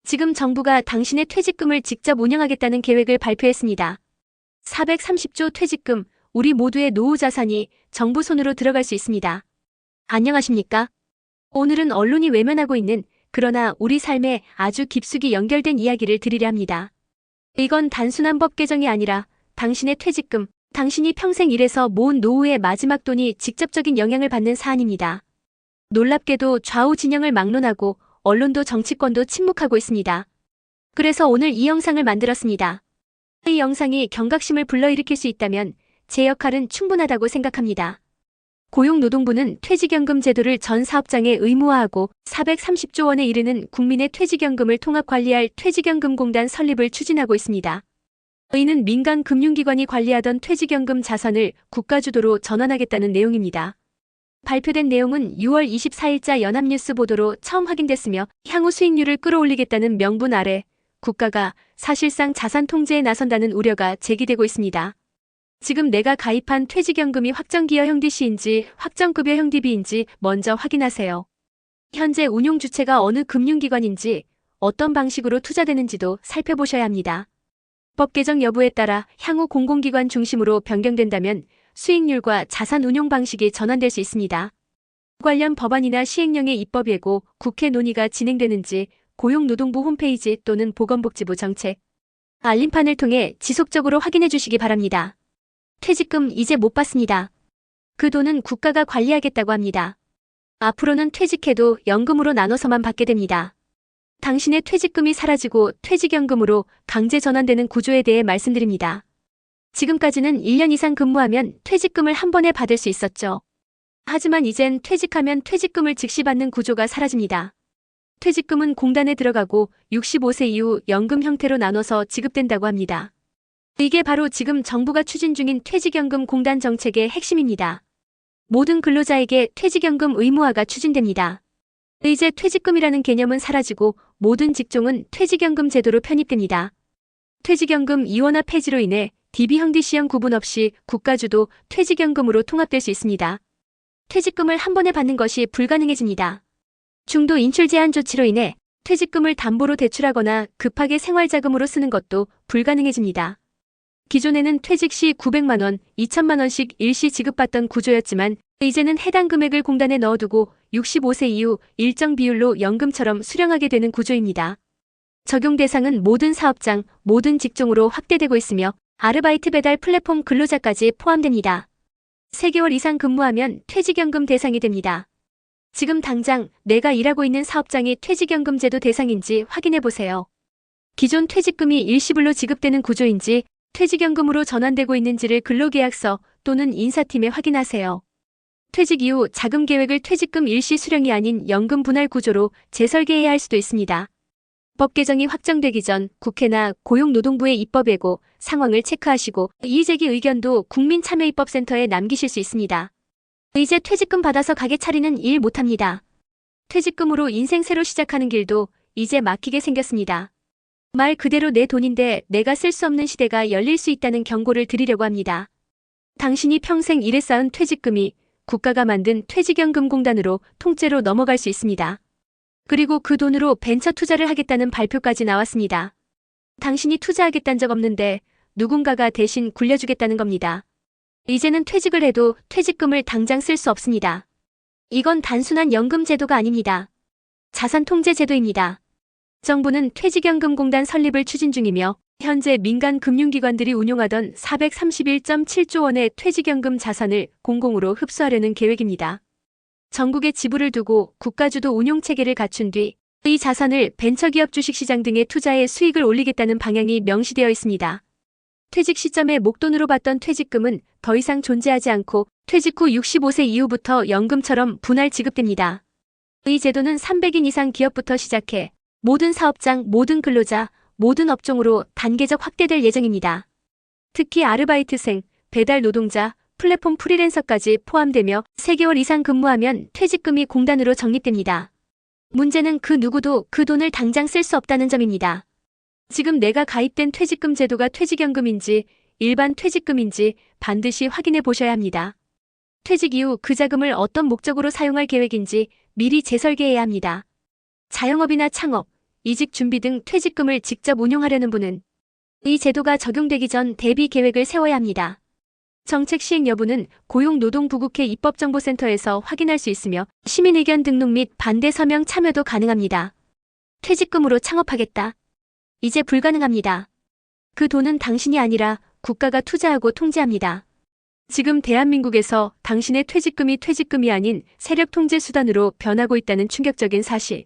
지금 정부가 당신의 퇴직금을 직접 운영하겠다는 계획을 발표했습니다. 430조 퇴직금, 우리 모두의 노후 자산이 정부 손으로 들어갈 수 있습니다. 안녕하십니까? 오늘은 언론이 외면하고 있는 그러나 우리 삶에 아주 깊숙이 연결된 이야기를 드리려 합니다. 이건 단순한 법 개정이 아니라 당신의 퇴직금, 당신이 평생 일해서 모은 노후의 마지막 돈이 직접적인 영향을 받는 사안입니다. 놀랍게도 좌우 진영을 막론하고 언론도 정치권도 침묵하고 있습니다. 그래서 오늘 이 영상을 만들었습니다. 이 영상이 경각심을 불러일으킬 수 있다면 제 역할은 충분하다고 생각합니다. 고용노동부는 퇴직연금 제도를 전 사업장에 의무화하고 430조 원에 이르는 국민의 퇴직연금을 통합관리할 퇴직연금공단 설립을 추진하고 있습니다. 이는 민간 금융기관이 관리하던 퇴직연금 자산을 국가주도로 전환하겠다는 내용입니다. 발표된 내용은 6월 24일자 연합뉴스 보도로 처음 확인됐으며 향후 수익률을 끌어올리겠다는 명분 아래 국가가 사실상 자산 통제에 나선다는 우려가 제기되고 있습니다. 지금 내가 가입한 퇴직연금이 확정기여형 DC인지 확정급여형 DB인지 먼저 확인하세요. 현재 운용 주체가 어느 금융기관인지 어떤 방식으로 투자되는지도 살펴보셔야 합니다. 법 개정 여부에 따라 향후 공공기관 중심으로 변경된다면 수익률과 자산 운용 방식이 전환될 수 있습니다. 관련 법안이나 시행령의 입법 예고, 국회 논의가 진행되는지 고용노동부 홈페이지 또는 보건복지부 정책 알림판을 통해 지속적으로 확인해 주시기 바랍니다. 퇴직금 이제 못 받습니다. 그 돈은 국가가 관리하겠다고 합니다. 앞으로는 퇴직해도 연금으로 나눠서만 받게 됩니다. 당신의 퇴직금이 사라지고 퇴직연금으로 강제 전환되는 구조에 대해 말씀드립니다. 지금까지는 1년 이상 근무하면 퇴직금을 한 번에 받을 수 있었죠. 하지만 이젠 퇴직하면 퇴직금을 즉시 받는 구조가 사라집니다. 퇴직금은 공단에 들어가고 65세 이후 연금 형태로 나눠서 지급된다고 합니다. 이게 바로 지금 정부가 추진 중인 퇴직연금 공단 정책의 핵심입니다. 모든 근로자에게 퇴직연금 의무화가 추진됩니다. 이제 퇴직금이라는 개념은 사라지고 모든 직종은 퇴직연금 제도로 편입됩니다. 퇴직연금 이원화 폐지로 인해 DB형 DC형 구분 없이 국가주도 퇴직연금으로 통합될 수 있습니다. 퇴직금을 한 번에 받는 것이 불가능해집니다. 중도 인출 제한 조치로 인해 퇴직금을 담보로 대출하거나 급하게 생활자금으로 쓰는 것도 불가능해집니다. 기존에는 퇴직 시 900만 원, 2천만 원씩 일시 지급받던 구조였지만 이제는 해당 금액을 공단에 넣어두고 65세 이후 일정 비율로 연금처럼 수령하게 되는 구조입니다. 적용 대상은 모든 사업장, 모든 직종으로 확대되고 있으며 아르바이트 배달 플랫폼 근로자까지 포함됩니다. 3개월 이상 근무하면 퇴직연금 대상이 됩니다. 지금 당장 내가 일하고 있는 사업장이 퇴직연금 제도 대상인지 확인해보세요. 기존 퇴직금이 일시불로 지급되는 구조인지 퇴직연금으로 전환되고 있는지를 근로계약서 또는 인사팀에 확인하세요. 퇴직 이후 자금 계획을 퇴직금 일시 수령이 아닌 연금 분할 구조로 재설계해야 할 수도 있습니다. 법 개정이 확정되기 전 국회나 고용노동부의 입법 예고, 상황을 체크하시고 이의제기 의견도 국민참여입법센터에 남기실 수 있습니다. 이제 퇴직금 받아서 가게 차리는 일 못합니다. 퇴직금으로 인생 새로 시작하는 길도 이제 막히게 생겼습니다. 말 그대로 내 돈인데 내가 쓸 수 없는 시대가 열릴 수 있다는 경고를 드리려고 합니다. 당신이 평생 일해 쌓은 퇴직금이 국가가 만든 퇴직연금공단으로 통째로 넘어갈 수 있습니다. 그리고 그 돈으로 벤처 투자를 하겠다는 발표까지 나왔습니다. 당신이 투자하겠다는 적 없는데 누군가가 대신 굴려주겠다는 겁니다. 이제는 퇴직을 해도 퇴직금을 당장 쓸 수 없습니다. 이건 단순한 연금 제도가 아닙니다. 자산 통제 제도입니다. 정부는 퇴직연금공단 설립을 추진 중이며 현재 민간 금융기관들이 운용하던 431.7조 원의 퇴직연금 자산을 공공으로 흡수하려는 계획입니다. 전국에 지부를 두고 국가주도 운용체계를 갖춘 뒤 이 자산을 벤처기업 주식시장 등에 투자해 수익을 올리겠다는 방향이 명시되어 있습니다. 퇴직 시점에 목돈으로 받던 퇴직금은 더 이상 존재하지 않고 퇴직 후 65세 이후부터 연금처럼 분할 지급됩니다. 이 제도는 300인 이상 기업부터 시작해 모든 사업장, 모든 근로자, 모든 업종으로 단계적 확대될 예정입니다. 특히 아르바이트생, 배달 노동자, 플랫폼 프리랜서까지 포함되며 3개월 이상 근무하면 퇴직금이 공단으로 적립됩니다. 문제는 그 누구도 그 돈을 당장 쓸 수 없다는 점입니다. 지금 내가 가입된 퇴직금 제도가 퇴직연금인지 일반 퇴직금인지 반드시 확인해 보셔야 합니다. 퇴직 이후 그 자금을 어떤 목적으로 사용할 계획인지 미리 재설계해야 합니다. 자영업이나 창업, 이직 준비 등 퇴직금을 직접 운용하려는 분은 이 제도가 적용되기 전 대비 계획을 세워야 합니다. 정책 시행 여부는 고용노동부국회 입법정보센터에서 확인할 수 있으며 시민의견 등록 및 반대 서명 참여도 가능합니다. 퇴직금으로 창업하겠다. 이제 불가능합니다. 그 돈은 당신이 아니라 국가가 투자하고 통제합니다. 지금 대한민국에서 당신의 퇴직금이 퇴직금이 아닌 세력 통제 수단으로 변하고 있다는 충격적인 사실.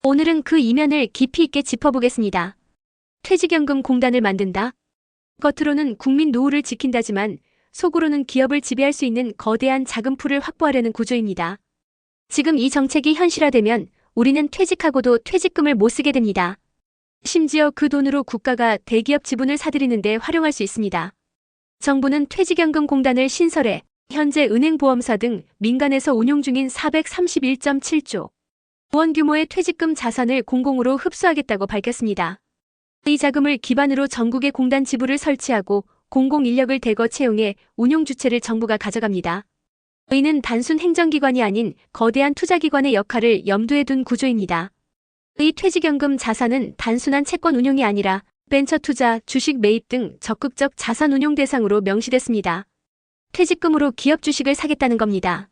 오늘은 그 이면을 깊이 있게 짚어보겠습니다. 퇴직연금 공단을 만든다. 겉으로는 국민 노후를 지킨다지만 속으로는 기업을 지배할 수 있는 거대한 자금풀을 확보하려는 구조입니다. 지금 이 정책이 현실화되면 우리는 퇴직하고도 퇴직금을 못 쓰게 됩니다. 심지어 그 돈으로 국가가 대기업 지분을 사들이는데 활용할 수 있습니다. 정부는 퇴직연금 공단을 신설해 현재 은행보험사 등 민간에서 운용 중인 431.7조 원 규모의 퇴직금 자산을 공공으로 흡수하겠다고 밝혔습니다. 이 자금을 기반으로 전국의 공단 지부를 설치하고 공공 인력을 대거 채용해 운용 주체를 정부가 가져갑니다. 이는 단순 행정기관이 아닌 거대한 투자기관의 역할을 염두에 둔 구조입니다. 이 퇴직연금 자산은 단순한 채권 운용이 아니라 벤처 투자, 주식 매입 등 적극적 자산 운용 대상으로 명시됐습니다. 퇴직금으로 기업 주식을 사겠다는 겁니다.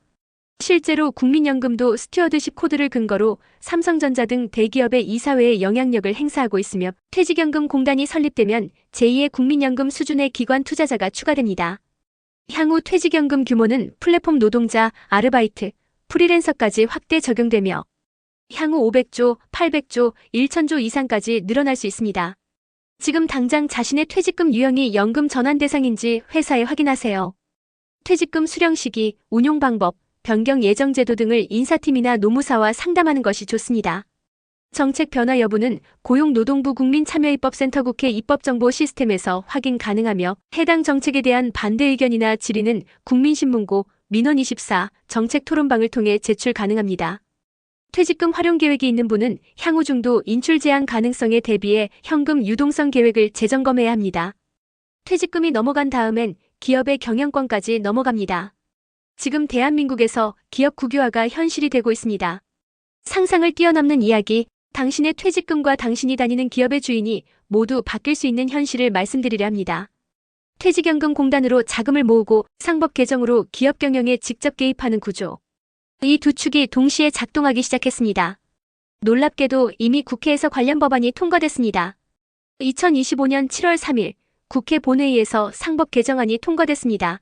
실제로 국민연금도 스튜어드십 코드를 근거로 삼성전자 등 대기업의 이사회에 영향력을 행사하고 있으며 퇴직연금 공단이 설립되면 제2의 국민연금 수준의 기관 투자자가 추가됩니다. 향후 퇴직연금 규모는 플랫폼 노동자, 아르바이트, 프리랜서까지 확대 적용되며 향후 500조, 800조, 1000조 이상까지 늘어날 수 있습니다. 지금 당장 자신의 퇴직금 유형이 연금 전환 대상인지 회사에 확인하세요. 퇴직금 수령 시기, 운용 방법, 변경 예정 제도 등을 인사팀이나 노무사와 상담하는 것이 좋습니다. 정책 변화 여부는 고용노동부 국민참여입법센터 국회 입법정보 시스템에서 확인 가능하며 해당 정책에 대한 반대 의견이나 질의는 국민신문고, 민원24, 정책토론방을 통해 제출 가능합니다. 퇴직금 활용 계획이 있는 분은 향후 중도 인출 제한 가능성에 대비해 현금 유동성 계획을 재점검해야 합니다. 퇴직금이 넘어간 다음엔 기업의 경영권까지 넘어갑니다. 지금 대한민국에서 기업 국유화가 현실이 되고 있습니다. 상상을 뛰어넘는 이야기, 당신의 퇴직금과 당신이 다니는 기업의 주인이 모두 바뀔 수 있는 현실을 말씀드리려 합니다. 퇴직연금 공단으로 자금을 모으고 상법 개정으로 기업 경영에 직접 개입하는 구조. 이 두 축이 동시에 작동하기 시작했습니다. 놀랍게도 이미 국회에서 관련 법안이 통과됐습니다. 2025년 7월 3일 국회 본회의에서 상법 개정안이 통과됐습니다.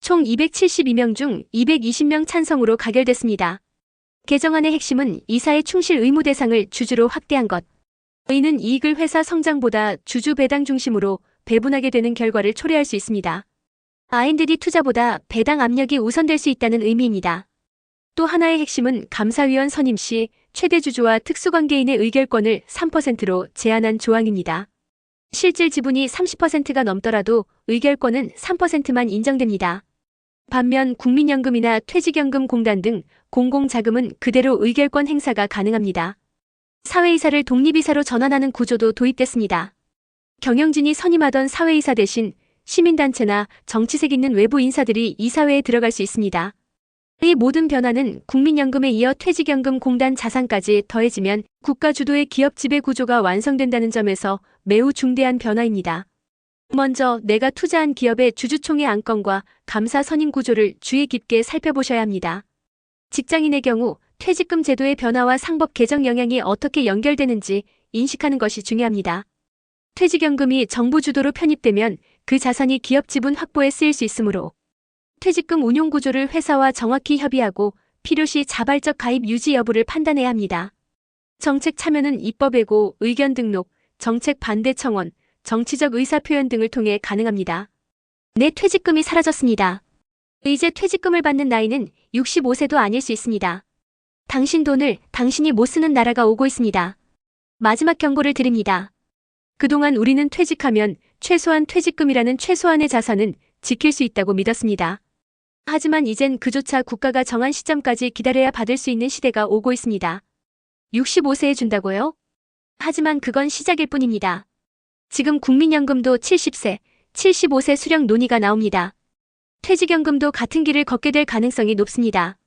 총 272명 중 220명 찬성으로 가결됐습니다. 개정안의 핵심은 이사의 충실 의무 대상을 주주로 확대한 것. 이는 이익을 회사 성장보다 주주 배당 중심으로 배분하게 되는 결과를 초래할 수 있습니다. R&D 투자보다 배당 압력이 우선될 수 있다는 의미입니다. 또 하나의 핵심은 감사위원 선임 시 최대 주주와 특수관계인의 의결권을 3%로 제한한 조항입니다. 실질 지분이 30%가 넘더라도 의결권은 3%만 인정됩니다. 반면 국민연금이나 퇴직연금 공단 등 공공자금은 그대로 의결권 행사가 가능합니다. 사회이사를 독립이사로 전환하는 구조도 도입됐습니다. 경영진이 선임하던 사회이사 대신 시민단체나 정치색 있는 외부 인사들이 이사회에 들어갈 수 있습니다. 이 모든 변화는 국민연금에 이어 퇴직연금 공단 자산까지 더해지면 국가 주도의 기업 지배 구조가 완성된다는 점에서 매우 중대한 변화입니다. 먼저 내가 투자한 기업의 주주총회 안건과 감사 선임 구조를 주의 깊게 살펴보셔야 합니다. 직장인의 경우 퇴직금 제도의 변화와 상법 개정 영향이 어떻게 연결되는지 인식하는 것이 중요합니다. 퇴직연금이 정부 주도로 편입되면 그 자산이 기업 지분 확보에 쓰일 수 있으므로 퇴직금 운용 구조를 회사와 정확히 협의하고 필요시 자발적 가입 유지 여부를 판단해야 합니다. 정책 참여는 입법예고, 의견 등록, 정책 반대 청원, 정치적 의사 표현 등을 통해 가능합니다. 내 퇴직금이 사라졌습니다. 이제 퇴직금을 받는 나이는 65세도 아닐 수 있습니다. 당신 돈을 당신이 못 쓰는 나라가 오고 있습니다. 마지막 경고를 드립니다. 그동안 우리는 퇴직하면 최소한 퇴직금이라는 최소한의 자산은 지킬 수 있다고 믿었습니다. 하지만 이젠 그조차 국가가 정한 시점까지 기다려야 받을 수 있는 시대가 오고 있습니다. 65세에 준다고요? 하지만 그건 시작일 뿐입니다. 지금 국민연금도 70세, 75세 수령 논의가 나옵니다. 퇴직연금도 같은 길을 걷게 될 가능성이 높습니다.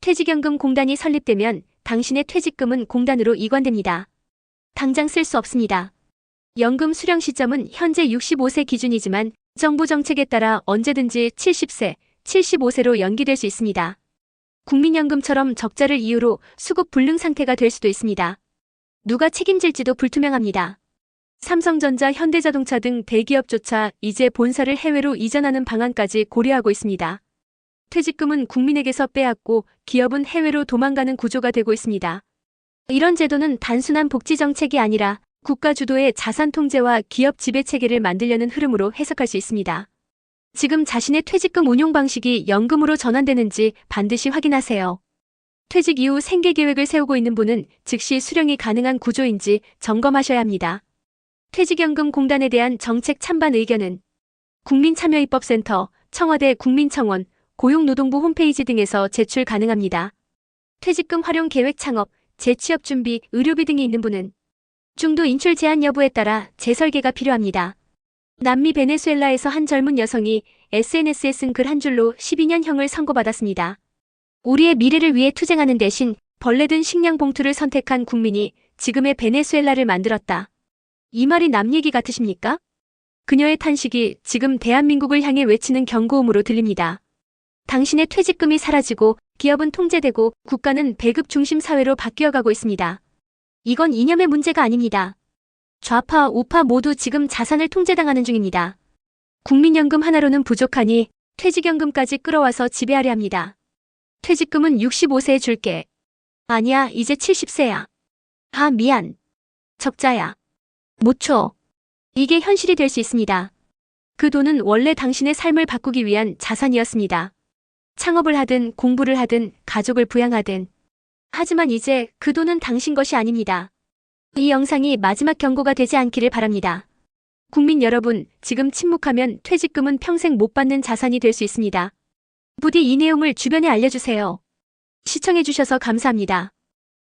퇴직연금 공단이 설립되면 당신의 퇴직금은 공단으로 이관됩니다. 당장 쓸 수 없습니다. 연금 수령 시점은 현재 65세 기준이지만 정부 정책에 따라 언제든지 70세, 75세로 연기될 수 있습니다. 국민연금처럼 적자를 이유로 수급 불능 상태가 될 수도 있습니다. 누가 책임질지도 불투명합니다. 삼성전자, 현대자동차 등 대기업조차 이제 본사를 해외로 이전하는 방안까지 고려하고 있습니다. 퇴직금은 국민에게서 빼앗고 기업은 해외로 도망가는 구조가 되고 있습니다. 이런 제도는 단순한 복지 정책이 아니라 국가 주도의 자산 통제와 기업 지배 체계를 만들려는 흐름으로 해석할 수 있습니다. 지금 자신의 퇴직금 운용 방식이 연금으로 전환되는지 반드시 확인하세요. 퇴직 이후 생계 계획을 세우고 있는 분은 즉시 수령이 가능한 구조인지 점검하셔야 합니다. 퇴직연금공단에 대한 정책 찬반 의견은 국민참여입법센터, 청와대 국민청원, 고용노동부 홈페이지 등에서 제출 가능합니다. 퇴직금 활용 계획 창업, 재취업 준비, 의료비 등이 있는 분은 중도 인출 제한 여부에 따라 재설계가 필요합니다. 남미 베네수엘라에서 한 젊은 여성이 SNS에 쓴 글 한 줄로 12년형을 선고받았습니다. 우리의 미래를 위해 투쟁하는 대신 벌레 든 식량 봉투를 선택한 국민이 지금의 베네수엘라를 만들었다. 이 말이 남 얘기 같으십니까? 그녀의 탄식이 지금 대한민국을 향해 외치는 경고음으로 들립니다. 당신의 퇴직금이 사라지고 기업은 통제되고 국가는 배급 중심 사회로 바뀌어가고 있습니다. 이건 이념의 문제가 아닙니다. 좌파, 우파 모두 지금 자산을 통제당하는 중입니다. 국민연금 하나로는 부족하니 퇴직연금까지 끌어와서 지배하려 합니다. 퇴직금은 65세에 줄게. 아니야, 이제 70세야. 아, 미안. 적자야. 못 줘. 이게 현실이 될 수 있습니다. 그 돈은 원래 당신의 삶을 바꾸기 위한 자산이었습니다. 창업을 하든 공부를 하든 가족을 부양하든. 하지만 이제 그 돈은 당신 것이 아닙니다. 이 영상이 마지막 경고가 되지 않기를 바랍니다. 국민 여러분, 지금 침묵하면 퇴직금은 평생 못 받는 자산이 될 수 있습니다. 부디 이 내용을 주변에 알려주세요. 시청해주셔서 감사합니다.